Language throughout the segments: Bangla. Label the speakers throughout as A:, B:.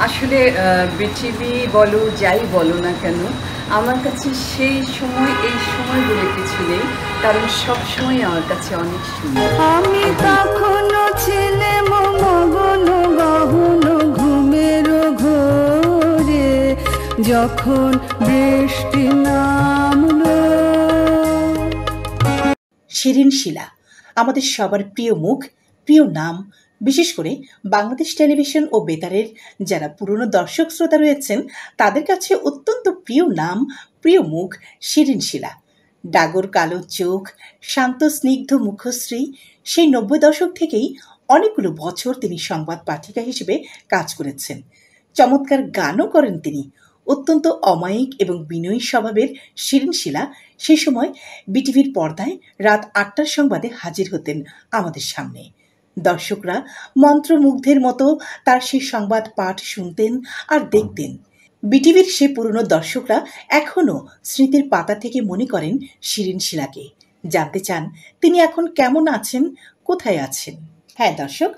A: আসলে বিটিভি বলো যাই বলো না কেন, আমার কাছে সেই সময় এই সময় বলে কিছু নেই, কারণ সব সময় আমার কাছে অনেক সুন্দর।
B: আমি তখনো ছেলে মগন গহন ঘুমের ঘোরে, যখন বৃষ্টি নামলো।
C: শিরিন শিলা আমাদের সবার প্রিয় মুখ, প্রিয় নাম। বিশেষ করে বাংলাদেশ টেলিভিশন ও বেতারের যারা পুরনো দর্শক শ্রোতা রয়েছেন তাদের কাছে অত্যন্ত প্রিয় নাম, প্রিয় মুখ শিরিন শিলা। ডাগর কালো চোখ, শান্ত স্নিগ্ধ মুখশ্রী। সেই ৯০ দশক থেকেই অনেকগুলো বছর তিনি সংবাদ পাঠিকা হিসেবে কাজ করেছেন। চমৎকার গানও করেন তিনি। অত্যন্ত অমায়িক এবং বিনয়ী স্বভাবের শিরিন শিলা সেই সময় বিটিভির পর্দায় রাত ৮টার সংবাদে হাজির হতেন আমাদের সামনে। দর্শকরা মন্ত্রমুগ্ধের মতো তার সেই সংবাদ পাঠ শুনতেন আর দেখতেন। বিটিভির সে পুরনো দর্শকরা এখনও স্মৃতির পাতা থেকে মনে করেন শিরিন শিলাকে। জানতে চান তিনি এখন কেমন আছেন, কোথায় আছেন। হ্যাঁ দর্শক,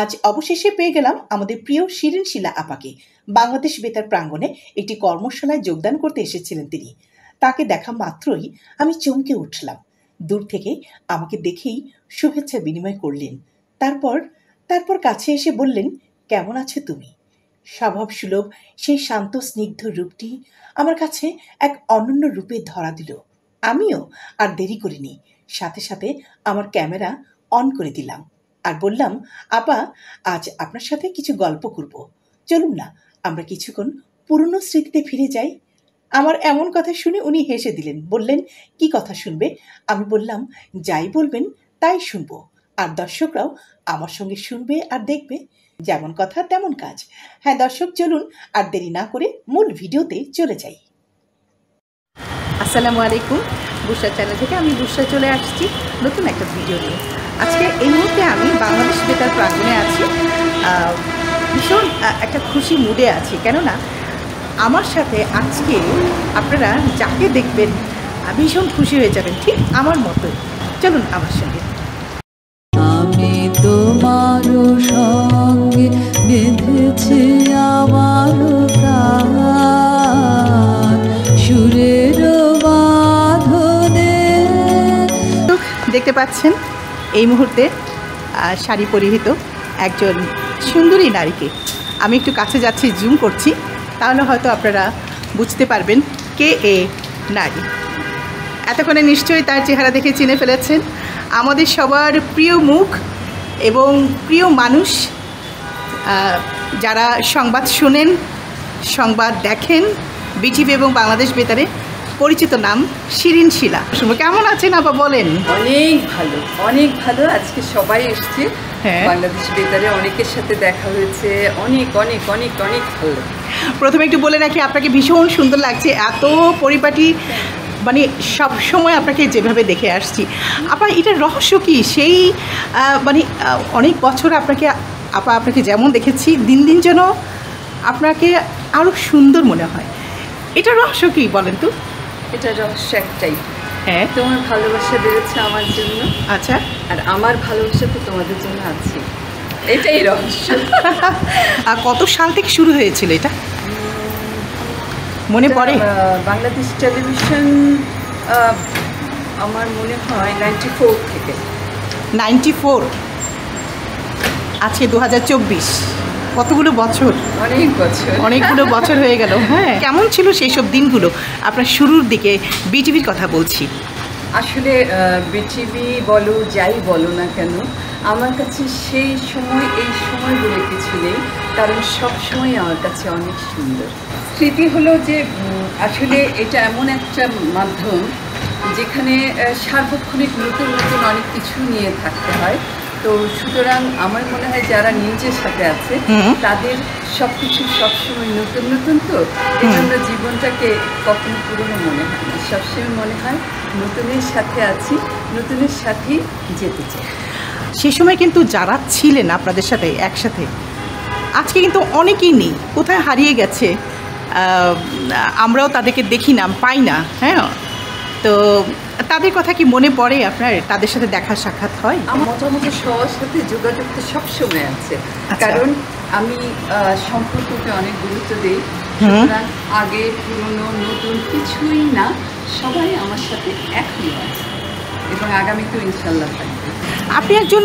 C: আজ অবশেষে পেয়ে গেলাম আমাদের প্রিয় শিরিন শিলা আপাকে। বাংলাদেশ বেতার প্রাঙ্গণে একটি কর্মশালায় যোগদান করতে এসেছিলেন তিনি। তাকে দেখা মাত্রই আমি চমকে উঠলাম। দূর থেকে আমাকে দেখেই শুভেচ্ছা বিনিময় করলেন। তারপর কাছে এসে বললেন, কেমন আছো তুমি? স্বভাব সুলভ সেই শান্ত স্নিগ্ধ রূপটি আমার কাছে এক অনন্য রূপে ধরা দিল। আমিও আর দেরি করিনি, সাথে সাথে আমার ক্যামেরা অন করে দিলাম আর বললাম, আপা আজ আপনার সাথে কিছু গল্প করব, চলুন না আমরা কিছুক্ষণ পুরনো স্মৃতিতে ফিরে যাই। আমার এমন কথা শুনে উনি হেসে দিলেন, বললেন, কি কথা শুনবে? আমি বললাম, যাই বলবেন তাই শুনবো, আর দর্শকরাও আমার সঙ্গে শুনবে আর দেখবে। যেমন কথা তেমন কাজ। হ্যাঁ দর্শক, চলুন আর দেরি না করে মূল ভিডিওতে চলে যাই।
D: আসসালামু আলাইকুম, বুশরা চ্যানেল থেকে আমি বুশরা চলে আসছি নতুন একটা ভিডিও নিয়ে। আজকে এই মুহূর্তে আমি বাংলাদেশ বেতার প্রাঙ্গণে আছি। ভীষণ একটা খুশি মুডে আছি, কেননা আমার সাথে আজকে আপনারা যাকে দেখবেন ভীষণ খুশি হয়ে যাবেন, ঠিক আমার মতো। চলুন আমার সঙ্গে।
B: আমি তোমার সঙ্গে বেঁধেছি আমার প্রাণ, সুরের বাঁধনে।
D: দেখতে পাচ্ছেন এই মুহূর্তে শাড়ি পরিহিত একজন সুন্দরী নারীকে। আমি একটু কাছে যাচ্ছি, জুম করছি, তাহলে হয়তো আপনারা বুঝতে পারবেন কে এ নারী। এতক্ষণে নিশ্চয়ই তার চেহারা দেখে চিনে ফেলেছেন। আমাদের সবার প্রিয় মুখ এবং প্রিয় মানুষ, যারা সংবাদ শোনেন, সংবাদ দেখেন বিটিভি এবং বাংলাদেশ বেতারে, পরিচিত নাম শিরিন শিলা। কেমন আছেন আপা, বলেন?
A: অনেক ভালো, অনেক ভালো। আজকে সবাই এসছে,
D: হ্যাঁ,
A: বাংলাদেশ বেতারে অনেকের সাথে দেখা হয়েছে, অনেক অনেক অনেক অনেক ভালো।
D: প্রথমে একটু বলে রাখি, আপনাকে ভীষণ সুন্দর লাগছে, এত পরিপাটি, মানে সব সময় আপনাকে যেভাবে দেখে আসছি। আপা, এটার রহস্য কি? সেই মানে অনেক বছর আপনাকে যেমন দেখেছি, দিন দিন যেন আপনাকে আরও সুন্দর মনে হয়। এটার রহস্য কি বলেন তো?
A: এটা রহস্য একটাই,
D: হ্যাঁ,
A: তোমার ভালোবাসা বেড়েছে আমার জন্য,
D: আচ্ছা,
A: আর আমার ভালোবাসা তো তোমাদের জন্য আছে, এটাই রহস্য।
D: আর কত সাল থেকে শুরু হয়েছিল এটা, মনে পড়ে?
A: বাংলাদেশ টেলিভিশন আমার মনে হয় 94 থেকে।
D: 94, আছে 2024, কতগুলো বছর,
A: অনেক বছর,
D: অনেকগুলো বছর হয়ে গেল। হ্যাঁ, কেমন ছিল সেই সব দিনগুলো? আপনার শুরুর দিকে বিটিভির কথা বলছি।
A: আসলে বিটিভি বলো যাই বলো না কেন, আমার কাছে সেই সময় এই সময় বলে কিছু নেই, কারণ সব সময় আমার কাছে অনেক সুন্দর। স্মৃতি হলো যে আসলে এটা এমন একটা মাধ্যম যেখানে সার্বক্ষণিক নতুন নতুন অনেক কিছু নিয়ে থাকতে হয়। তো সুতরাং আমার মনে হয় যারা নিউজের সাথে আছে তাদের সব কিছু সবসময় নতুন নতুন, তো এই জন্য জীবনটাকে কখনো পুরনো মনে হয় না, সবসময় মনে হয় নতুনের সাথে আছি, নতুনের সাথেই যেতে চাই।
D: সে সময় কিন্তু যারা ছিলেন আপনাদের সাথে একসাথে, আজকে কিন্তু অনেকেই নেই, কোথায় হারিয়ে গেছে, আমরাও তাদেরকে দেখি না, পাই না। হ্যাঁ, তো তাদের কথা কি মনে পড়ে আপনার? তাদের সাথে দেখা সাক্ষাৎ হয়?
A: আমার মোটামুটি সবার সাথে যোগাযোগ তো সবসময় আছে, কারণ আমি সম্পর্ককে অনেক গুরুত্ব দিই। সুতরাং আগে পুরনো নতুন কিছুই না, সবাই আমার সাথে একই আছে এবং আগামীতেও ইনশাল্লাহ থাকবে।
D: আপনি একজন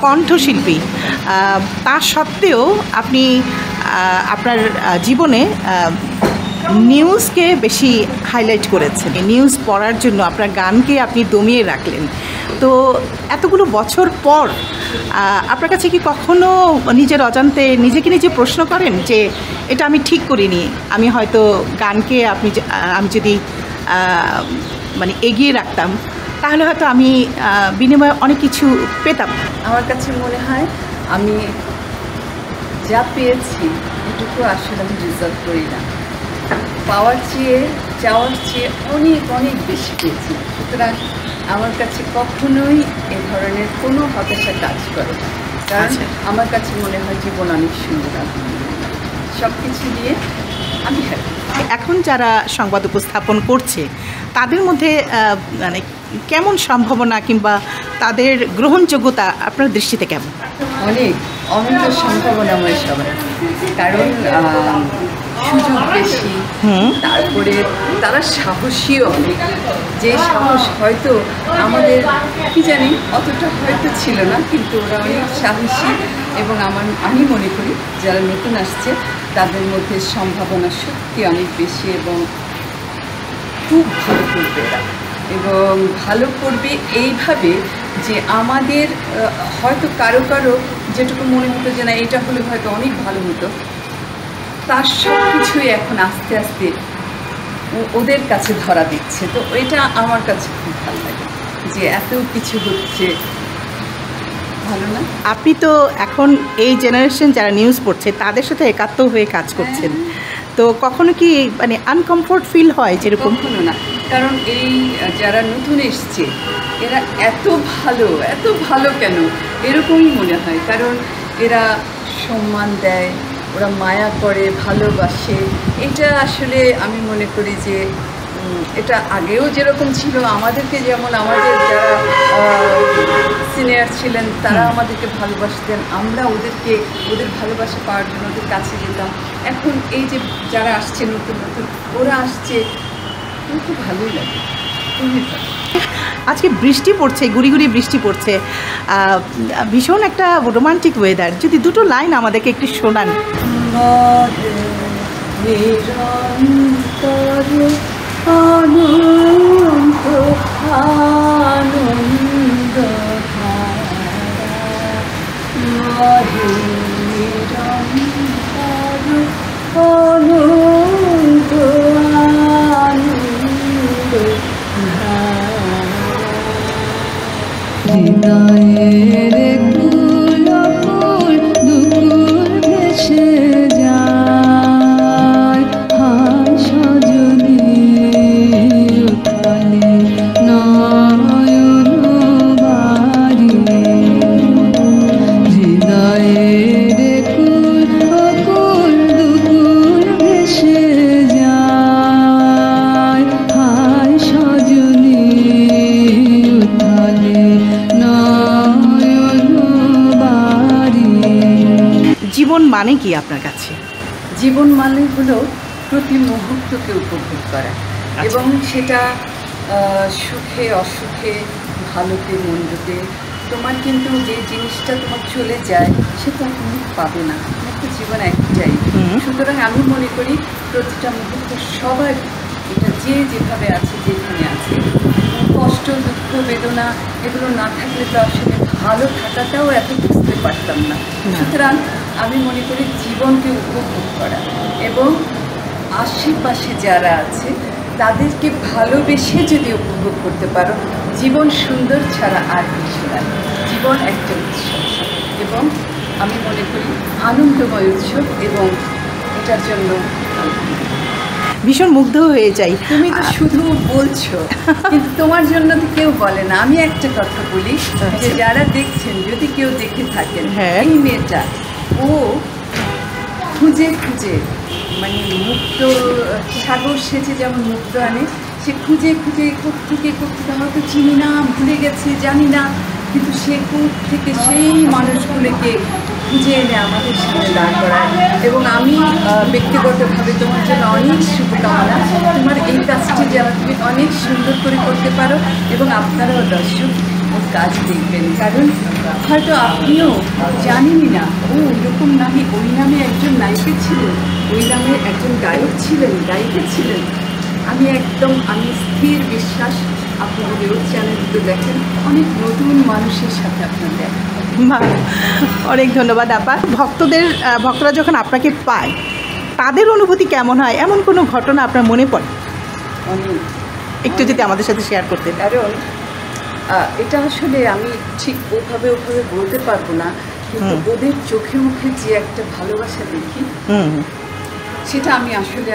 D: কণ্ঠশিল্পী, তা সত্ত্বেও আপনি আপনার জীবনে নিউজকে বেশি হাইলাইট করেছেন। নিউজ পড়ার জন্য আপনার গানকে আপনি দমিয়ে রাখলেন। তো এতগুলো বছর পর আপনার কাছে কি কখনো নিজের অজান্তে নিজেকে নিজে প্রশ্ন করেন যে এটা আমি ঠিক করিনি, আমি হয়তো গানকে আমি যদি মানে এগিয়ে রাখতাম তাহলে হয়তো আমি বিনিময়ে অনেক কিছু পেতাম?
A: আমার কাছে মনে হয় আমি যা পেয়েছি এটুকু আসলে আমি রিজার্ভ করি না, পাওয়ার চেয়ে চাওয়ার চেয়ে অনেক অনেক বেশি পেয়েছি। সুতরাং আমার কাছে কখনোই এ ধরনের কোনো হতাশা কাজ করে না, কারণ আমার কাছে মনে হয় জীবন অনেক সুন্দর। সব কিছু নিয়ে আমি হ্যাপি।
D: এখন যারা সংবাদ উপস্থাপন করছে তাদের মধ্যে মানে কেমন সম্ভাবনা কিংবা তাদের গ্রহণযোগ্যতা আপনার দৃষ্টিতে কেমন?
A: অনেক অনেক সম্ভাবনাময় সবাই, কারণ সুযোগ বেশি, তারপরে তারা সাহসীও অনেক। যে সাহস হয়তো আমাদের কি জানি অতটা হয়তো ছিল না, কিন্তু ওরা অনেক সাহসী এবং আমি মনে করি যারা নতুন আসছে তাদের মধ্যে সম্ভাবনা সত্যি অনেক বেশি এবং খুব ভালো করবে এরা, এবং ভালো করবে এইভাবে যে আমাদের হয়তো কারো কারো যেটুকু মনে হতো যে না এটা হলে হয়তো অনেক ভালো হতো, তার সব কিছুই এখন আস্তে আস্তে ওদের কাছে ধরা দিচ্ছে। তো এটা আমার কাছে খুব ভালো লাগে যে এত কিছু হচ্ছে, ভালো না?
D: আপনি তো এখন এই জেনারেশন যারা নিউজ পড়ছে তাদের সাথে একাত্ম হয়ে কাজ করছেন, তো কখনো কি মানে আনকমফোর্ট ফিল হয় যেরকম?
A: কখনো না, কারণ এই যারা নতুন এসছে এরা এত ভালো কেন এরকমই মনে হয়, কারণ এরা সম্মান দেয়, ওরা মায়া করে, ভালোবাসে। এটা আসলে আমি মনে করি যে এটা আগেও যেরকম ছিল, আমাদেরকে যেমন আমাদের যারা সিনিয়র ছিলেন তারা আমাদেরকে ভালোবাসতেন, আমরা ওদের ভালোবাসা পাওয়ার জন্য ওদের কাছে যেতাম। এখন এই যে যারা আসছে নতুন ওরা আসছে, খুব ভালোই লাগে।
D: আজকে বৃষ্টি পড়ছে, গুড়ি গুড়ি বৃষ্টি পড়ছে, ভীষণ একটা রোমান্টিক ওয়েদার। যদি দুটো লাইন আমাদেরকে একটু শোনান।
A: আনন্দ আনন্দ আনন্দ
B: হৃদয়ের কুল কুল দুকুল ভেসে যায়, হায় সজনী উঠালে নয়ন বাড়ি। হৃদয়ের কুল কুল দুকুল ভেসে যায়, হায় সজনী উঠালে নয়ন বাড়ি।
D: জীবন মানে কি আপনার কাছে?
A: জীবন মানে হলো প্রতি মুহূর্তকে উপভোগ করা, এবং সেটা সুখে অসুখে, ভালোতে মন্দতে। তোমার কিন্তু যে জিনিসটা তোমার চলে যায় সেটা তুমি পাবে না, তোমার তো জীবন একটাই। সুতরাং আমি মনে করি প্রতিটা মুহূর্ত সবার, এটা যে যেভাবে আছে যেখানে আছে, কষ্ট দুঃখ বেদনা এগুলো না থাকলে তো আসলে ভালো থাকাটাও এত বুঝতে পারতাম না। সুতরাং আমি মনে করি জীবনকে উপভোগ করা এবং আশেপাশে যারা আছে তাদেরকে ভালোবেসে যদি উপভোগ করতে পারো, জীবন সুন্দর ছাড়া আর কিছু না। জীবন একটা উৎসব এবং আমি মনে করি আনন্দময় উৎসব, এবং এটার জন্য
D: ভীষণ মুগ্ধ হয়ে যাই।
A: তুমি তো শুধু বলছো, কিন্তু তোমার জন্য তো কেউ বলে না। আমি একটা কথা বলি, যে যারা দেখছেন যদি কেউ দেখে থাকেন, এই মেয়েটা ও খুঁজে খুঁজে মানে মুক্ত সাগর সেচে যেমন মুক্ত আনে, সে খুঁজে খুঁজে কোত্থেকে হয়তো চিনি না, ভুলে গেছে, জানি না, কিন্তু সে থেকে সেই মানুষগুলোকে খুঁজে এনে আমাদের সামনে দাঁড় করায়। এবং আমি ব্যক্তিগতভাবে তোমার জন্য অনেক শুভকামনা। তোমার এই কাজটি যেন তুমি অনেক সুন্দর করে করতে পারো এবং আপনারাও দর্শক ওর কাজ দেখবেন, কারণ হয়তো আপনিও জানেনই না ও এরকম নামে, ওই নামে একজন নায়িকা ছিলেন, ওই নামে একজন গায়ক ছিলেন, গায়িকা ছিলেন। আমি স্থির বিশ্বাস আপনি যদি ওর চ্যানেলগুলো দেখেন অনেক নতুন মানুষের সাথে আপনার দেখা হবে।
D: বাহ, অনেক ধন্যবাদ আপা। ভক্তরা যখন আপনাকে পায় তাদের অনুভূতি কেমন হয়, এমন কোনো ঘটনা আপনার মনে পড়ে? একটু যদি আমাদের সাথে শেয়ার করতেন।
A: কারণ এটা আসলে আমি ঠিক ওভাবে বলতে পারবো না, কিন্তু ওদের চোখে মুখে যে একটা ভালোবাসা দেখি সেটা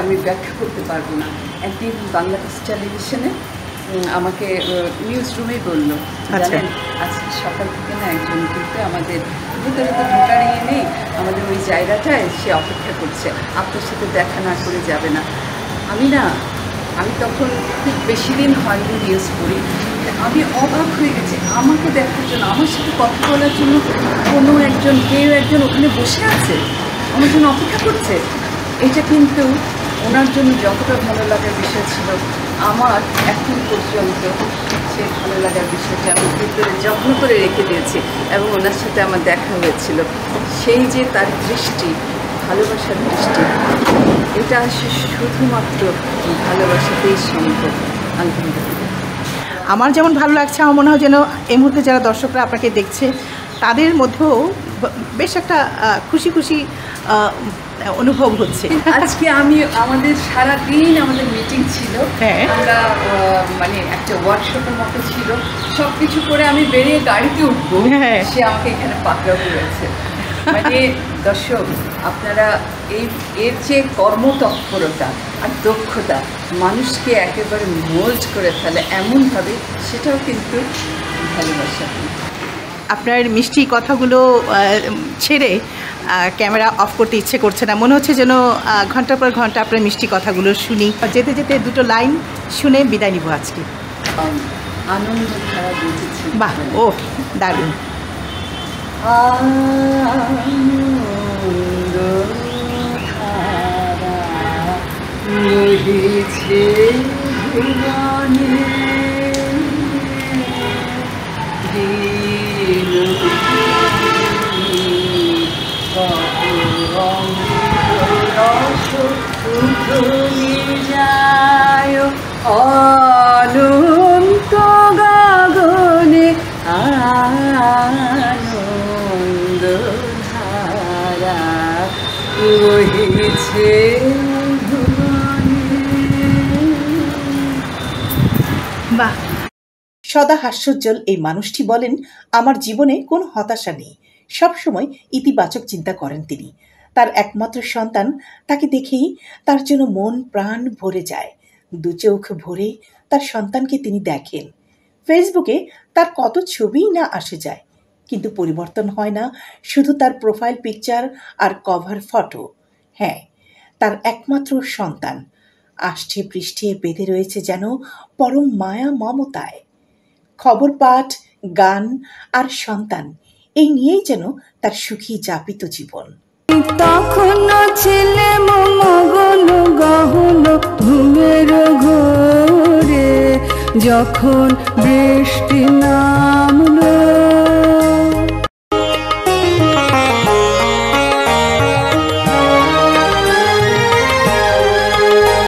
A: আমি ব্যাখ্যা করতে পারবো না। একদিন বাংলাদেশ টেলিভিশনে আমাকে নিউজ রুমে বললো, জানেন আজকে সকাল থেকে না একজন কিন্তু আমাদের ভিতরে তো ঢোকার নেই, আমাদের ওই জায়গাটায় সে অপেক্ষা করছে, আপনার সাথে দেখা না করে যাবে না। আমি তখন খুব বেশি দিন হয়নি নিউজ পড়ি, আমি অবাক হয়ে গেছি। আমাকে দেখার জন্য, আমার সাথে কথা বলার জন্য কেউ একজন ওখানে বসে আছে, আমার জন্য অপেক্ষা করছে। এটা কিন্তু ওনার জন্য যতটা ভালো লাগার বিষয় ছিল, আমার এখন পর্যন্ত সেই ভালো লাগার বিষয়টা আমি ভিতরে যত্ন করে রেখে দিয়েছি। এবং ওনার সাথে আমার দেখা হয়েছিল, সেই যে তার দৃষ্টি, ভালোবাসার দৃষ্টি, এটা শুধুমাত্র ভালোবাসাতেই সম্ভব। আলহামদুলিল্লাহ।
D: আমার যেমন ভালো লাগছে, আমার মনে হয় যেন এই মুহূর্তে যারা দর্শকরা আপনাকে দেখছে তাদের মধ্যেও বেশ একটা খুশি অনুভব হচ্ছে।
A: আজকে আমাদের সারাদিন আমাদের মিটিং ছিল, আমরা একটা ওয়ার্কশপের মতো ছিল, সব কিছু করে আমি বেরিয়ে গাড়িতে উঠবো, সে আমাকে এখানে পাকড়াও করেছে। দর্শক, আপনারা এর যে কর্মতৎপরতা আর দক্ষতা মানুষকে একেবারে মোল্ড করে ফেলে এমনভাবে, সেটাও কিন্তু ভালোবাসা।
D: আপনার মিষ্টি কথাগুলো ছেড়ে ক্যামেরা অফ করতে ইচ্ছে করছে না, মনে হচ্ছে যেন ঘন্টার পর ঘন্টা আপনার মিষ্টি কথাগুলো শুনি। যেতে যেতে দুটো লাইন শুনে বিদায় নিব আজকে।
A: আনন্দ ধারা বুঝেছি।
D: বাহ, ও দারুণ।
A: আনন্দ ধারা বহিছে ভুবনে, যায় অনন্ত গগনে আনন্দ ধারা বহিছে ভুবনে।
C: বাহ, সদা হাস্যোজ্জ্বল এই মানুষটি বলেন, আমার জীবনে কোনো হতাশা নেই, সবসময় ইতিবাচক চিন্তা করেন তিনি। তার একমাত্র সন্তান, তাকে দেখেই তার জন্য মন প্রাণ ভরে যায়। দু চোখ ভরে তার সন্তানকে তিনি দেখেন। ফেসবুকে তার কত ছবিই না আসে যায়, কিন্তু পরিবর্তন হয় না শুধু তার প্রোফাইল পিকচার আর কভার ফটো। হ্যাঁ, তার একমাত্র সন্তান আষ্টে পৃষ্ঠে বেঁধে রয়েছে যেন পরম মায়া মমতায়। খবর পাঠ, গান আর সন্তান, এই নিয়েই যেন তার সুখী যাপিত জীবন।
B: তখন ছেলে মগন গহন ঘুমের ঘোরে, যখন বৃষ্টি